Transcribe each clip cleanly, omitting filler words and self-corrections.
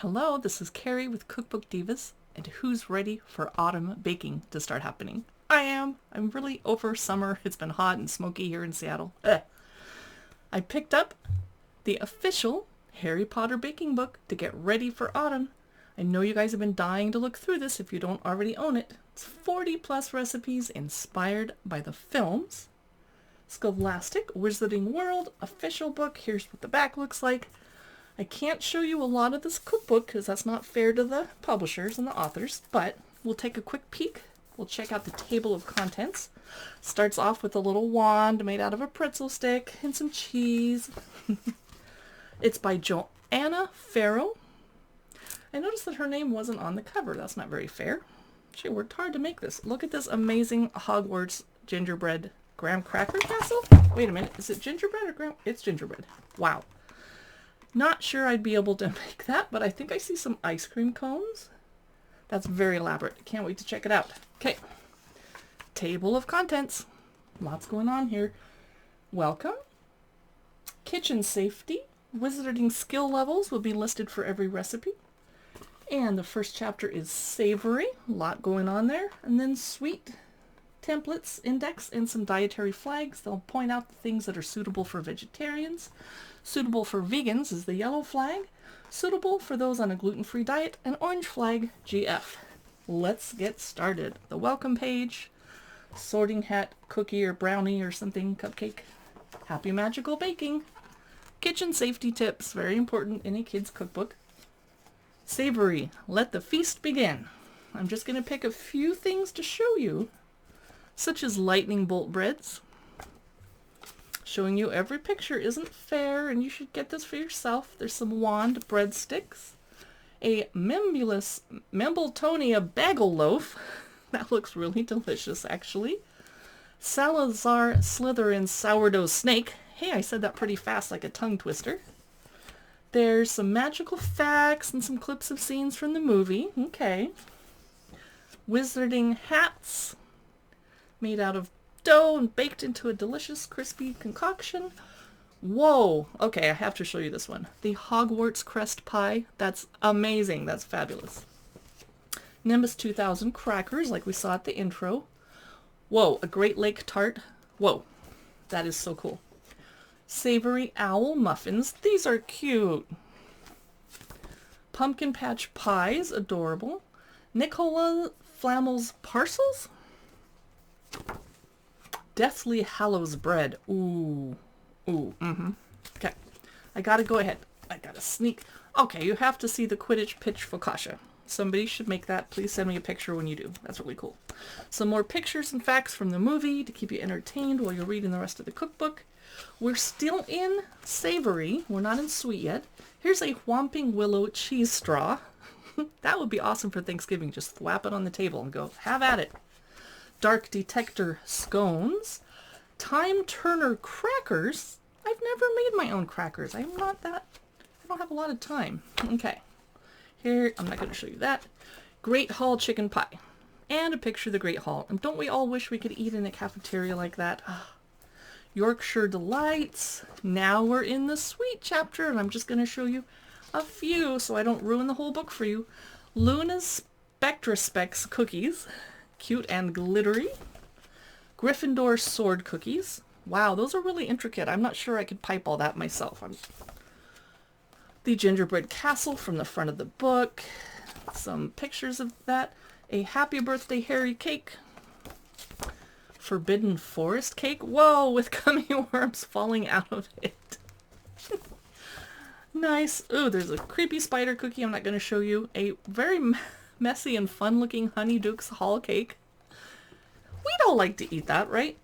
Hello, this is Carrie with Cookbook Divas, and who's ready for autumn baking to start happening? I am. I'm really over summer. It's been hot and smoky here in Seattle. I picked up the official Harry Potter baking book to get ready for autumn. I know you guys have been dying to look through this if you don't already own it. It's 40 plus recipes inspired by the films. Scholastic Wizarding World official book. Here's what the back looks like. I can't show you a lot of this cookbook because that's not fair to the publishers and the authors, but we'll take a quick peek. We'll check out the table of contents. Starts off with a little wand made out of a pretzel stick and some cheese. It's by Joanna Farrow. I noticed that her name wasn't on the cover. That's not very fair. She worked hard to make this. Look at this amazing Hogwarts gingerbread graham cracker castle. Wait a minute. Is it gingerbread or graham? It's gingerbread. Wow. Not sure I'd be able to make that, but I think I see some ice cream cones. That's very elaborate. Can't wait to check it out. Okay. Table of contents. Lots going on here. Welcome. Kitchen safety. Wizarding skill levels will be listed for every recipe. And the first chapter is savory. A lot going on there. And then sweet templates, index, and some dietary flags. They'll point out the things that are suitable for vegetarians. Suitable for vegans is the yellow flag. Suitable for those on a gluten-free diet, an orange flag, GF. Let's get started. The welcome page, sorting hat, cookie or brownie or something, cupcake. Happy magical baking. Kitchen safety tips, very important in a kid's cookbook. Savory, let the feast begin. I'm just going to pick a few things to show you, such as lightning bolt breads. Showing you every picture isn't fair, and you should get this for yourself. There's some wand breadsticks, a Membletonia bagel loaf. That looks really delicious, actually. Salazar Slytherin sourdough snake. Hey, I said that pretty fast, like a tongue twister. There's some magical facts and some clips of scenes from the movie. Okay. Wizarding hats made out of dough and baked into a delicious crispy concoction. Whoa. Okay, I have to show you this one. The Hogwarts Crest Pie. That's amazing. That's fabulous. Nimbus 2000 crackers like we saw at the intro. Whoa, a Great Lake tart. Whoa, that is so cool. Savory owl muffins. These are cute. Pumpkin patch pies. Adorable. Nicola Flamel's parcels. Deathly Hallows bread. Ooh. Ooh. Okay. I gotta go ahead. I gotta sneak. Okay, you have to see the Quidditch pitch focaccia. Somebody should make that. Please send me a picture when you do. That's really cool. Some more pictures and facts from the movie to keep you entertained while you're reading the rest of the cookbook. We're still in savory. We're not in sweet yet. Here's a Whomping Willow cheese straw. That would be awesome for Thanksgiving. Just thwap it on the table and go, have at it. Dark Detector scones. Time Turner crackers. I've never made my own crackers. I don't have a lot of time. Okay. Here, I'm not going to show you that. Great Hall chicken pie. And a picture of the Great Hall. And don't we all wish we could eat in a cafeteria like that? Yorkshire Delights. Now we're in the sweet chapter, and I'm just going to show you a few so I don't ruin the whole book for you. Luna's Spectra Specs cookies. Cute and glittery. Gryffindor sword cookies. Wow, those are really intricate. I'm not sure I could pipe all that myself. The Gingerbread Castle from the front of the book. Some pictures of that. A Happy Birthday Harry cake. Forbidden Forest cake. Whoa, with gummy worms falling out of it. Nice. Ooh, there's a creepy spider cookie I'm not going to show you. A very messy and fun-looking Honey Duke's Hall cake. We'd all like to eat that, right?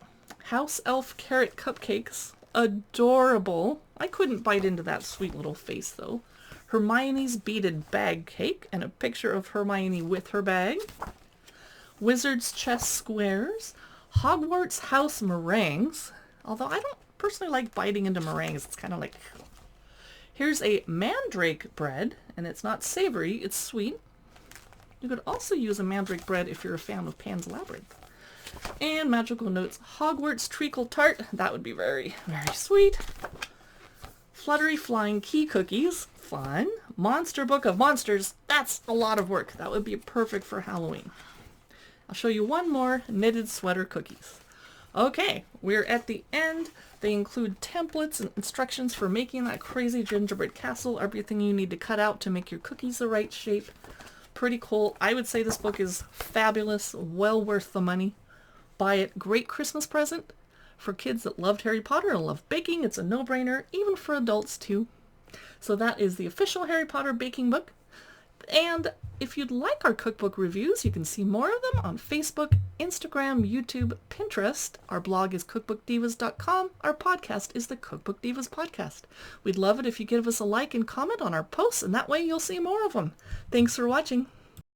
House Elf Carrot Cupcakes. Adorable. I couldn't bite into that sweet little face, though. Hermione's Beaded Bag Cake, and a picture of Hermione with her bag. Wizard's Chess Squares. Hogwarts House Meringues. Although I don't personally like biting into meringues. It's kind of like... Here's a Mandrake bread, and it's not savory, it's sweet. You could also use a Mandrake bread if you're a fan of Pan's Labyrinth. And Magical Notes Hogwarts Treacle Tart. That would be very, very sweet. Fluttery Flying Key Cookies. Fun. Monster Book of Monsters. That's a lot of work. That would be perfect for Halloween. I'll show you one more, knitted sweater cookies. Okay, we're at the end. They include templates and instructions for making that crazy gingerbread castle, everything you need to cut out to make your cookies the right shape. Pretty cool. I would say this book is fabulous, well worth the money. Buy it. Great Christmas present for kids that loved Harry Potter and love baking. It's a no-brainer, even for adults too. So that is the official Harry Potter baking book. And if you'd like our cookbook reviews, you can see more of them on Facebook, Instagram, YouTube, Pinterest. Our blog is cookbookdivas.com. Our podcast is the Cookbook Divas Podcast. We'd love it if you give us a like and comment on our posts, and that way you'll see more of them. Thanks for watching.